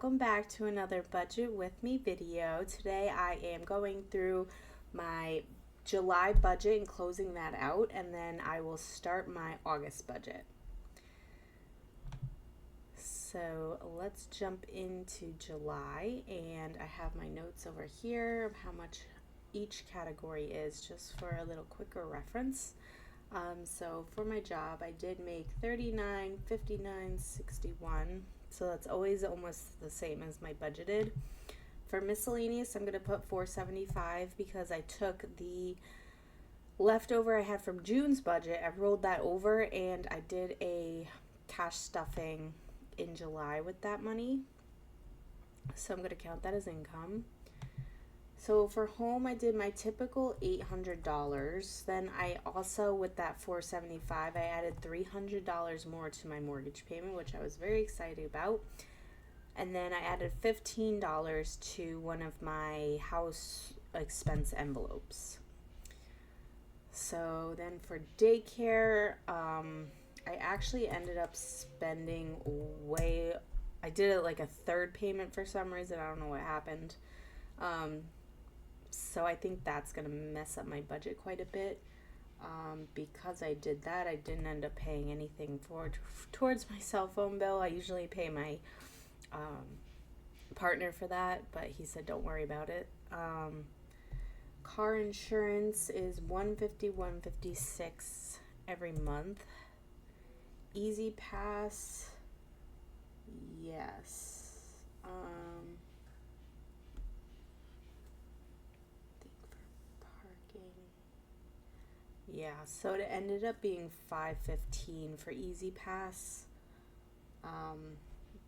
welcome back to another Budget With Me video. Today I am going through my July budget and closing that out, and then I will start my August budget. So let's jump into July, and I have my notes over here of how much each category is, just for a little quicker reference. So for my job, I did make $39, $59, $61. So that's always almost the same as my budgeted. For miscellaneous, I'm going to put $475 because I took the leftover I had from June's budget. I rolled that over and I did a cash stuffing in July with that money. So I'm going to count that as income. So for home, I did my typical $800. Then I also, with that $475, I added $300 more to my mortgage payment, which I was very excited about. And then I added $15 to one of my house expense envelopes. So then for daycare, I actually ended up spending I did it like a third payment for some reason. I don't know what happened. So I think that's going to mess up my budget quite a bit. Because I did that, I didn't end up paying anything towards my cell phone bill. I usually pay my partner for that, but he said don't worry about it. Car insurance is $150, $156 every month. Easy Pass, yes. Yeah, so it ended up being $515 for Easy Pass,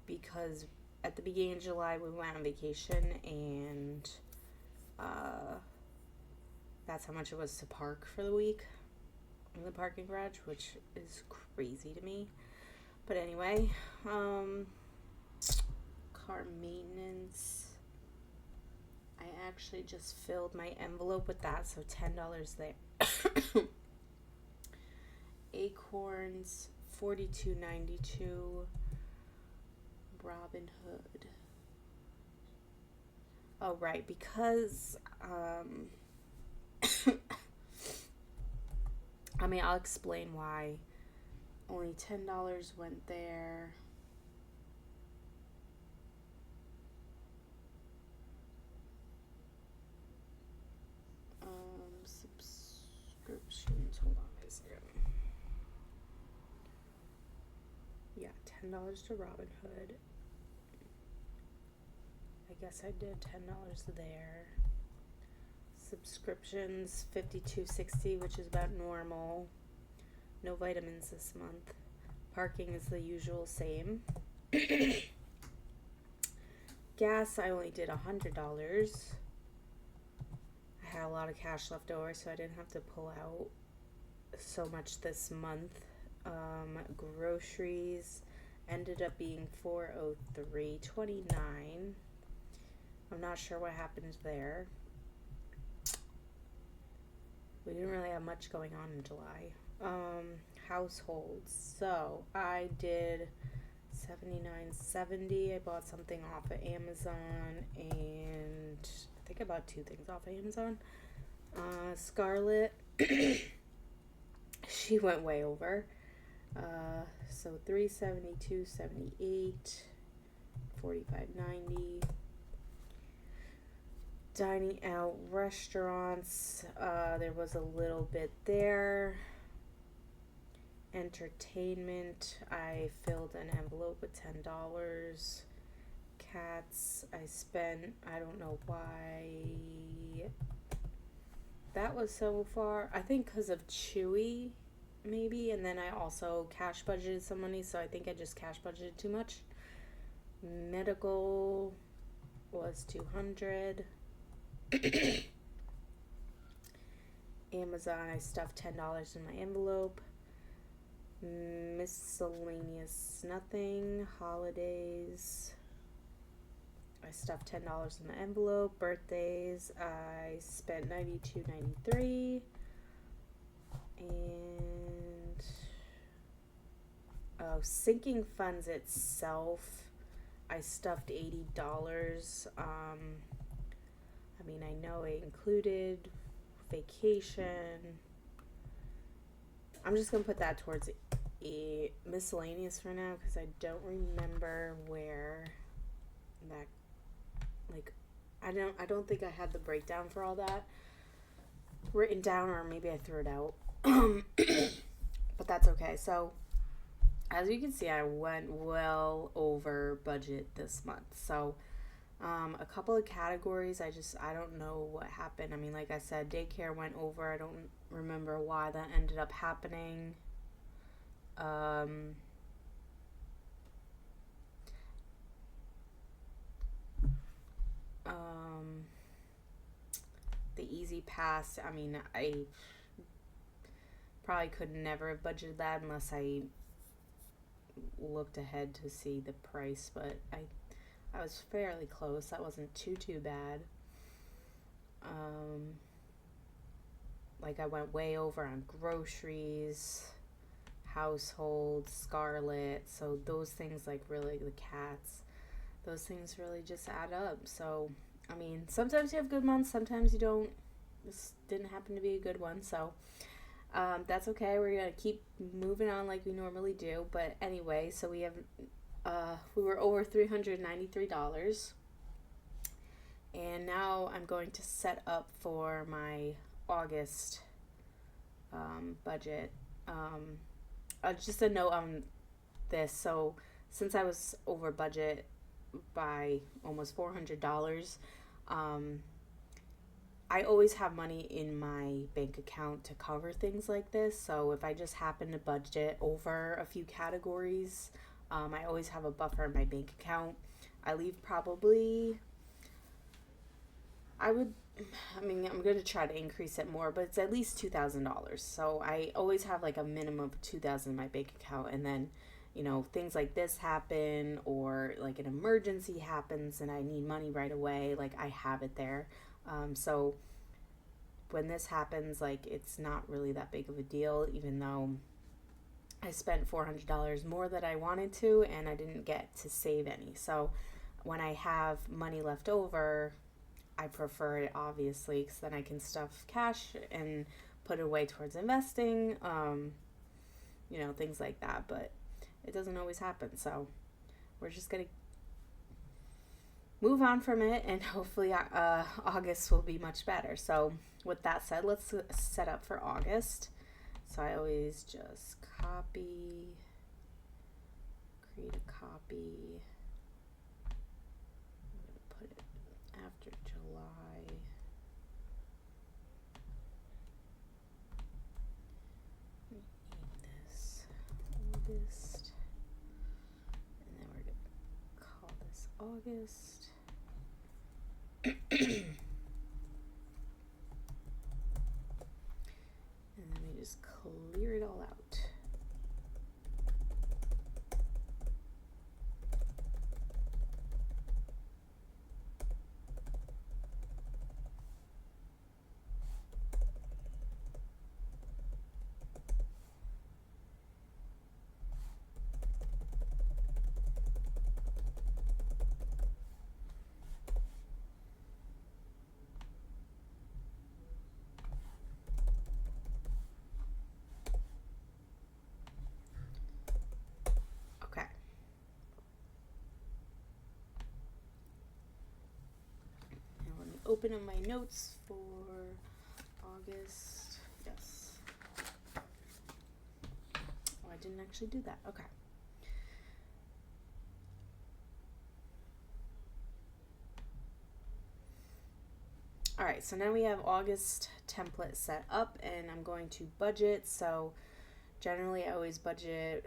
because at the beginning of July we went on vacation, and that's how much it was to park for the week in the parking garage, which is crazy to me. But anyway, car maintenance, I actually just filled my envelope with that, so $10 there. Acorns, $42.92. Robin Hood. Oh, right, because I'll explain why only $10 went there. Subscriptions, hold on a second. Yeah, $10 to Robin Hood. I guess I did $10 there. Subscriptions, $52.60, which is about normal. No vitamins this month. Parking is the usual same. Gas, I only did $100. I had a lot of cash left over, so I didn't have to pull out so much this month. Groceries ended up being $403.29. I'm not sure what happened there. We didn't really have much going on in July. Households. So I did $79.70. I bought something off of Amazon, and I think I bought two things off of Amazon. Scarlett, she went way over. So $372.78, $45.90. Dining out, restaurants, there was a little bit there. Entertainment, I filled an envelope with $10. Cats, I spent, I don't know why that was so far. I think because of Chewy, maybe, and then I also cash budgeted some money, so I think I just cash budgeted too much. Medical was $200. Amazon, I stuffed $10 in my envelope. Miscellaneous, nothing. Holidays, I stuffed $10 in the envelope. Birthdays, I spent $92.93. And sinking funds itself, I stuffed $80. I mean, I know it included vacation. I'm just going to put that towards a miscellaneous for now because I don't remember where that, like, I don't think I had the breakdown for all that written down, or maybe I threw it out. But that's okay. So as you can see, I went well over budget this month. So a couple of categories, I don't know what happened. I mean, like I said, daycare went over. I don't remember why that ended up happening. Um, um, the Easy Pass, I mean, I probably could never have budgeted that unless I looked ahead to see the price, but I was fairly close. That wasn't too bad. Like I went way over on groceries, household, Scarlet. So those things, like really the cats, those things really just add up. So I mean, sometimes you have good months, sometimes you don't. This didn't happen to be a good one, so that's okay. We're gonna keep moving on like we normally do. But anyway, so we were over $393, and now I'm going to set up for my August budget. Just a note on this. So since I was over budget by almost $400, I always have money in my bank account to cover things like this. So if I just happen to budget over a few categories, I always have a buffer in my bank account. I leave probably, I mean, I'm going to try to increase it more, but it's at least $2,000. So I always have like a minimum of $2,000 in my bank account. And then, things like this happen, or like an emergency happens and I need money right away. Like I have it there. So when this happens, like it's not really that big of a deal, even though I spent $400 more than I wanted to and I didn't get to save any. So when I have money left over, I prefer it, obviously, because then I can stuff cash and put it away towards investing, things like that. But it doesn't always happen. So we're just going to move on from it, and hopefully August will be much better. So with that said, let's set up for August. So I always just create a copy. I'm going to put it after July. Name this August. And then we're going to call this August. And then we just clear it all out. Okay. And let me open up my notes for August. Yes. Oh, I didn't actually do that. Okay. All right, so now we have August template set up, and I'm going to budget. So generally I always budget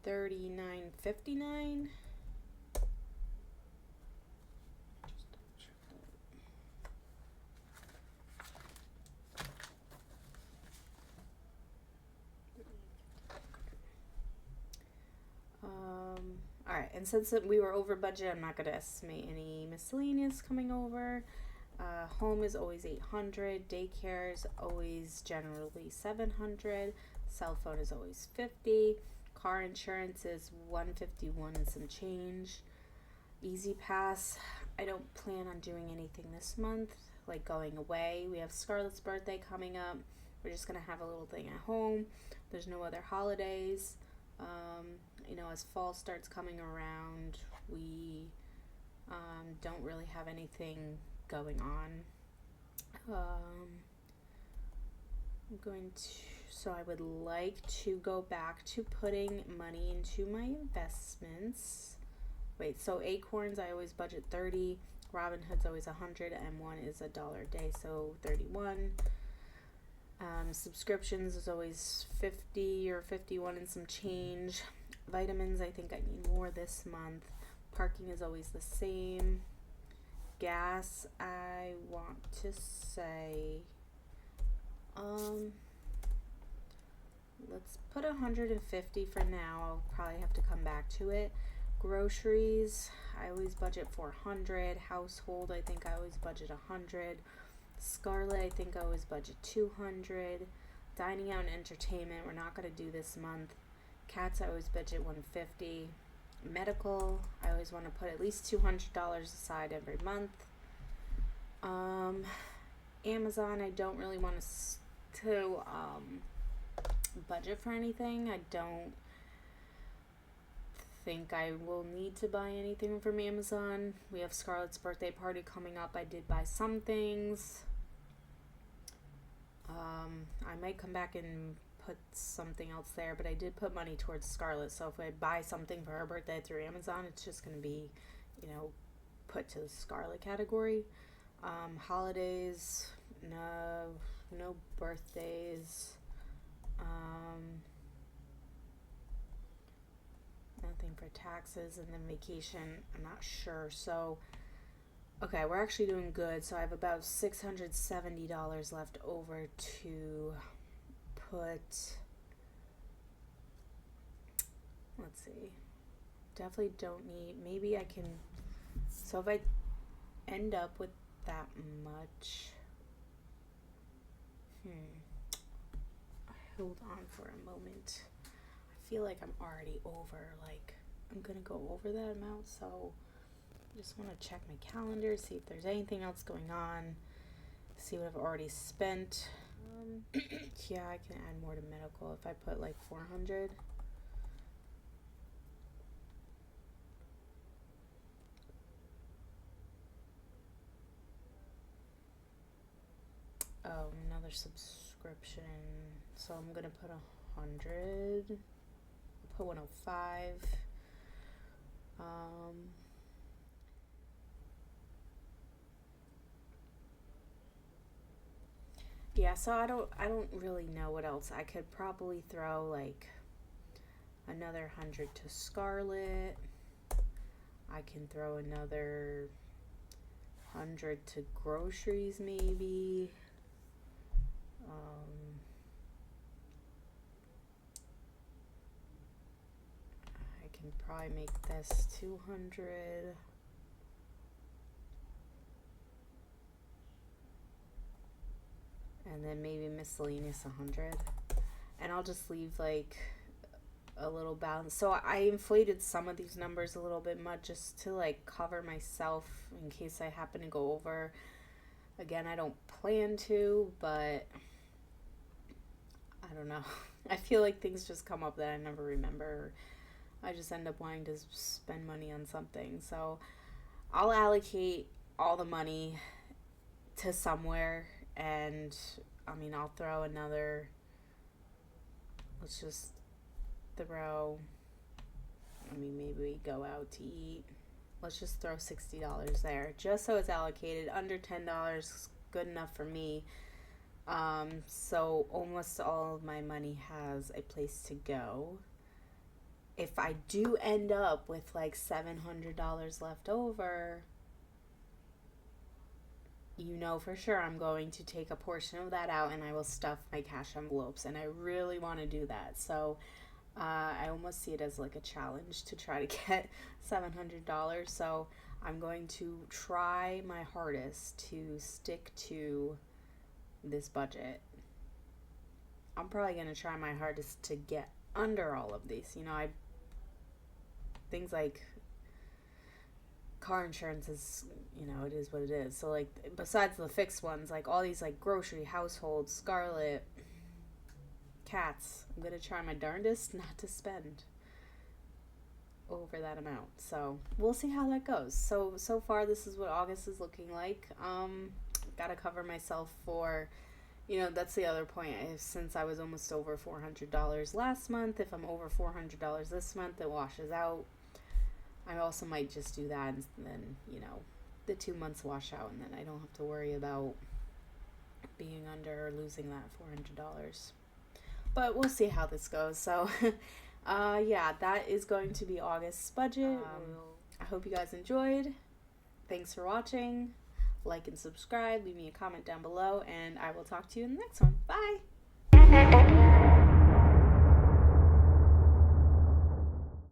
$39.59. All right, and since we were over budget, I'm not going to estimate any miscellaneous coming over. Home is always $800. Daycare is always generally $700. Cell phone is always $50. Car insurance is $151 and some change. Easy Pass, I don't plan on doing anything this month, like going away. We have Scarlett's birthday coming up. We're just going to have a little thing at home. There's no other holidays. As fall starts coming around, we don't really have anything going on. So I would like to go back to putting money into my investments. Wait, so Acorns, I always budget 30. Robinhood's always 100, and one is $1 a day, so 31. Subscriptions is always 50 or 51 and some change. Vitamins, I think I need more this month. Parking is always the same. Gas, I want to say, let's put 150 for now. I'll probably have to come back to it. Groceries, I always budget 400. Household, I think I always budget 100. Scarlet, I think I always budget 200. Dining out and entertainment, we're not going to do this month. Cats, I always budget 150. Medical, I always want to put at least $200 aside every month. Amazon, I don't really want to budget for anything. I don't think I will need to buy anything from Amazon. We have Scarlett's birthday party coming up. I did buy some things. I might come back and put something else there, but I did put money towards Scarlett, so if I buy something for her birthday through Amazon, it's just going to be, put to the Scarlett category. Holidays, no birthdays. Nothing for taxes, and then vacation, I'm not sure. So, okay, we're actually doing good. So I have about $670 left over to put, let's see, definitely don't need, maybe I can, so if I end up with that much, hold on for a moment. I feel like I'm already over, I'm gonna go over that amount, so I just want to check my calendar, see if there's anything else going on, see what I've already spent. Yeah, I can add more to medical if I put 400. Oh, another subscription. So I'm gonna put 100. I'll put 105. Yeah, so I don't really know what else. I could probably throw another 100 to Scarlet. I can throw another 100 to groceries maybe. I can probably make this 200. And then maybe miscellaneous 100. And I'll just leave a little balance. So I inflated some of these numbers a little bit much just to cover myself in case I happen to go over. Again, I don't plan to, but I don't know. I feel like things just come up that I never remember. I just end up wanting to spend money on something. So I'll allocate all the money to somewhere, and I'll throw another, let's just throw, maybe we go out to eat. Let's just throw $60 there, just so it's allocated. Under $10 is good enough for me. So almost all of my money has a place to go. If I do end up with $700 left over, for sure I'm going to take a portion of that out and I will stuff my cash envelopes, and I really want to do that. So I almost see it as a challenge to try to get $700. So I'm going to try my hardest to stick to this budget. I'm probably going to try my hardest to get under all of these. Things like car insurance is, it is what it is. So, like, besides the fixed ones, like, all these, like, grocery, household, Scarlet, cats, I'm going to try my darndest not to spend over that amount. So, we'll see how that goes. So far, this is what August is looking like. Got to cover myself for, that's the other point. Since I was almost over $400 last month, if I'm over $400 this month, it washes out. I also might just do that, and then, the 2 months wash out, and then I don't have to worry about being under or losing that $400. But we'll see how this goes. So, yeah, that is going to be August's budget. I hope you guys enjoyed. Thanks for watching. Like and subscribe. Leave me a comment down below, and I will talk to you in the next one. Bye!